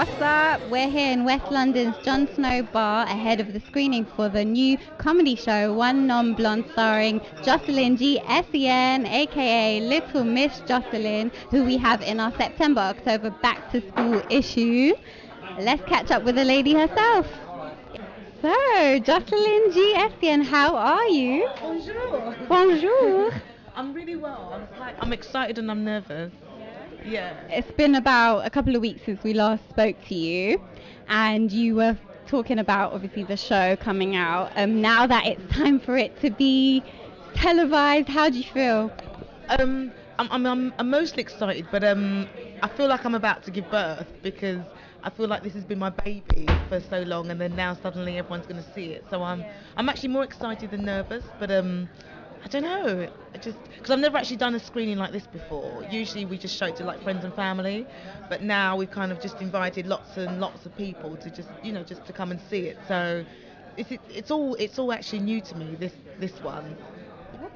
What's up? We're here in West London's Jon Snow Bar ahead of the screening for the new comedy show One Non-Blonde starring Jocelyn G. Esien, aka Little Miss Jocelyn, who we have in our September-October back-to-school issue. Let's catch up with the lady herself. So, Jocelyn G. Esien, how are you? Bonjour. Bonjour. I'm really well. I'm excited and I'm nervous. Yeah. It's been about a couple of weeks since we last spoke to you, and you were talking about obviously the show coming out. Now that it's time for it to be televised, how do you feel? I'm mostly excited, but I feel like I'm about to give birth because I feel like this has been my baby for so long, and then now suddenly everyone's going to see it. So I'm actually more excited than nervous, but I don't know. Because I've never actually done a screening like this before. Usually we just show it to like friends and family, but now we've kind of just invited lots and lots of people to just to come and see it. So it's all actually new to me, this one.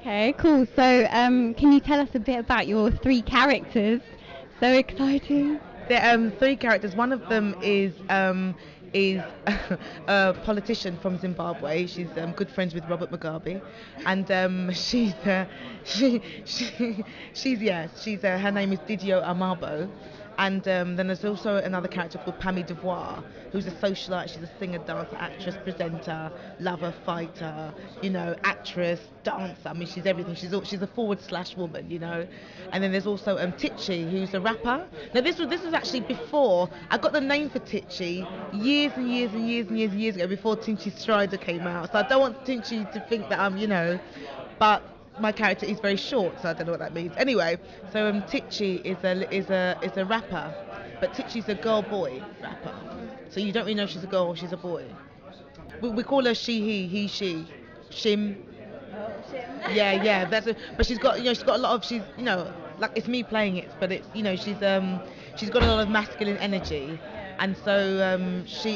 Okay, cool. So can you tell us a bit about your three characters? So exciting. There are three characters. One of them is a politician from Zimbabwe. She's good friends with Robert Mugabe, and she's her name is Didio Amabo. And then there's also another character called Pammy Devoir, who's a socialite. She's a singer, dancer, actress, presenter, lover, fighter, actress, dancer. I mean, she's everything. She's a forward/woman, And then there's also Titchy, who's a rapper. Now this is actually before I got the name for Titchy years ago, before Tinchy Strider came out. So I don't want Tinchy to think that I'm, but my character is very short, so I don't know what that means. Anyway, so Titchy is a rapper, but Titchy's a girl-boy rapper. So you don't really know if she's a girl or she's a boy. We call her she, he, she, shim. Oh, shim. Yeah. But she's got a lot of like it's me playing it, but it's she's got a lot of masculine energy. And so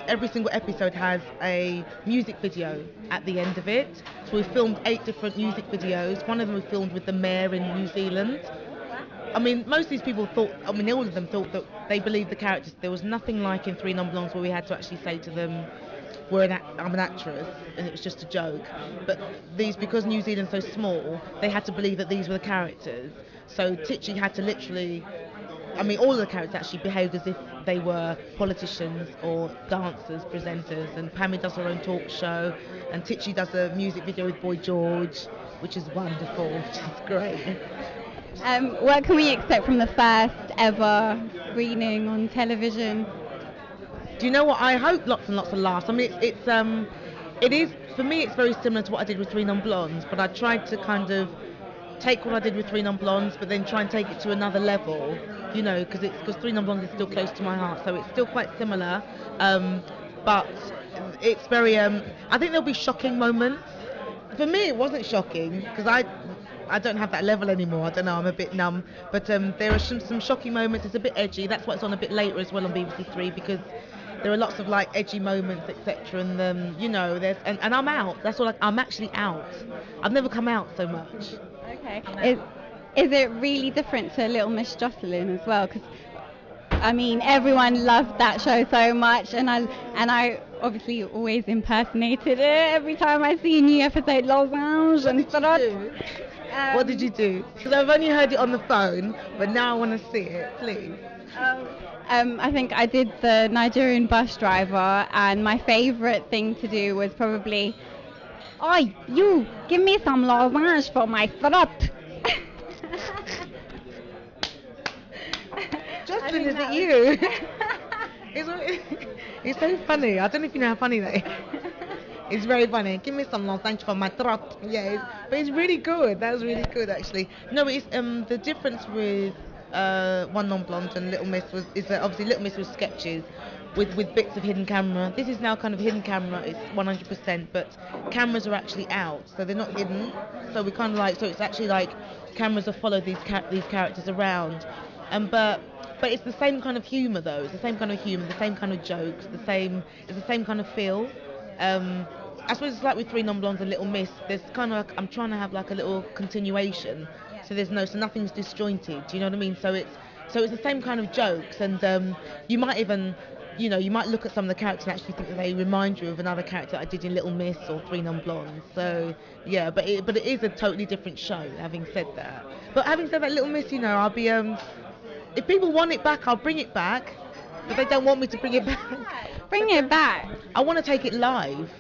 every single episode has a music video at the end of it. So we filmed 8 different music videos. One of them we filmed with the mayor in New Zealand. I mean, most of these people all of them thought that they believed the characters. There was nothing like in Three Non-Blondes where we had to actually say to them, I'm an actress, and it was just a joke. But because New Zealand's so small, they had to believe that these were the characters. So Titchy had to literally... all of the characters actually behaved as if they were politicians or dancers, presenters, and Pammy does her own talk show, and Titchy does a music video with Boy George, which is wonderful, which is great. What can we expect from the first ever screening on television? Do you know what? I hope lots and lots of laughs. I mean, it is, for me, it's very similar to what I did with Three Non-Blondes, but I tried to kind of take what I did with Three Non-Blondes, but then try and take it to another level, because Three Non-Blondes is still close to my heart, so it's still quite similar, but it's very, I think there'll be shocking moments. For me, it wasn't shocking, because I don't have that level anymore. I don't know, I'm a bit numb, but there are some shocking moments. It's a bit edgy. That's why it's on a bit later as well on BBC Three, because there are lots of like edgy moments, etc. And there's and I'm out. That's all. I'm actually out. I've never come out so much. Okay. Is it really different to Little Miss Jocelyn as well? Because everyone loved that show so much, and I obviously always impersonated it every time I see a new episode. Lounge and What did you do? Because I've only heard it on the phone, but now I want to see it. Please. I think I did the Nigerian bus driver, and my favourite thing to do was probably, "Oi, you, give me some lozenges for my throat." Justin, is it you? It's so funny. I don't know if you know how funny that is. It's very funny. Give me some lozenges for my throat. Yeah, but it's really good. That was really good, actually. No, it's the difference with One Non-Blonde and Little Miss is that obviously Little Miss was sketches with bits of hidden camera. This is now kind of hidden camera. It's 100%, but cameras are actually out, so they're not hidden. So we kind of it's actually like cameras have followed these characters around, but it's the same kind of humour though. It's the same kind of humour, the same kind of jokes, it's the same kind of feel. I suppose it's like with Three Non-Blondes and Little Miss. There's kind of I'm trying to have like a little continuation. So so nothing's disjointed. Do you know what I mean? So it's the same kind of jokes, and you might even you know, you might look at some of the characters and actually think that they remind you of another character I did in Little Miss or Three Non-Blondes. So yeah, but it is a totally different show. Having said that, Little Miss, you know, I'll be if people want it back, I'll bring it back. But they don't want me to bring it back. Bring it back. I want to take it live.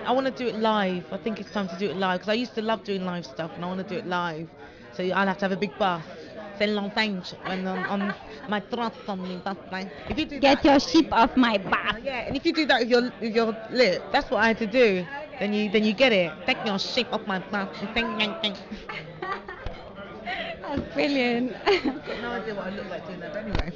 I want to do it live. I think it's time to do it live because I used to love doing live stuff, and I want to do it live. So I'll have to have a big bus. C'est longtemps when on my throat on me bus. If you do Get that, your sheep off my back. yeah, and if you do that with your lip, that's what I had to do. Then you get it. Take your sheep off my back. That's brilliant. I've got no idea what I look like doing that, but anyway.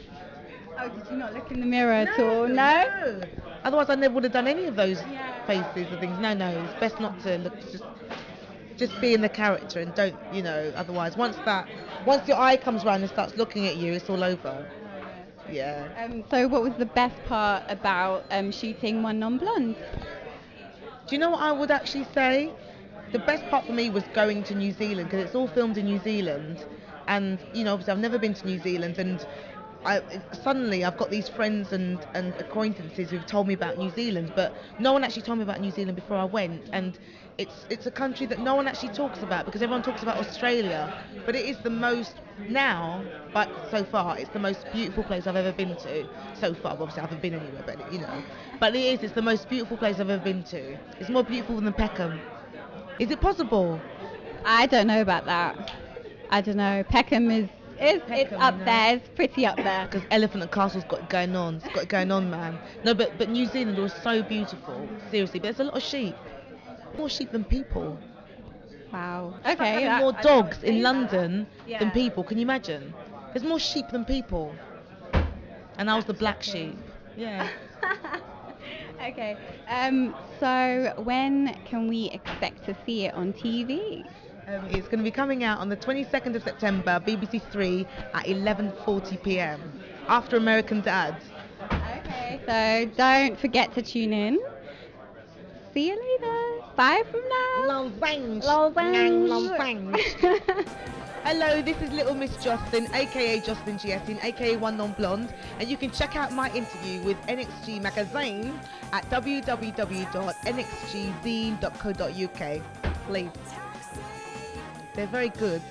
Oh, did you not look in the mirror at all? No? Otherwise, I never would have done any of those faces or things. No, it's best not to look. Just be in the character and don't, you know. Otherwise, once your eye comes round and starts looking at you, it's all over. Yeah. So, what was the best part about shooting One Non-Blonde? Do you know what I would actually say? The best part for me was going to New Zealand because it's all filmed in New Zealand, and you know, obviously I've never been to New Zealand, and suddenly I've got these friends and acquaintances who've told me about New Zealand, but no one actually told me about New Zealand before I went, and it's a country that no one actually talks about because everyone talks about Australia, but it is the most now, but so far it's the most beautiful place I've ever been to so far. Obviously I haven't been anywhere, but you know, but it's the most beautiful place I've ever been to. It's more beautiful than Peckham. Is it possible? I don't know about that. I don't know. Peckham is it's up there. It's pretty up there. Because Elephant and Castle's got it going on. It's got it going on, man. No, but New Zealand was so beautiful. Seriously, but there's a lot of sheep. More sheep than people. Wow. It's Okay. like having more dogs in London than people. Can you imagine? There's more sheep than people. And I was the black sheep. Yeah. Okay. So when can we expect to see it on TV? It's going to be coming out on the 22nd of September, BBC 3 at 11:40 p.m. after American Dad. Okay. So don't forget to tune in. See you later. Bye from now. Hello, this is Little Miss Jocelyn, aka Jocelyn G. Esien, aka One Non-Blonde, and you can check out my interview with NXG Magazine at www.nxgzine.co.uk. Please. They're very good.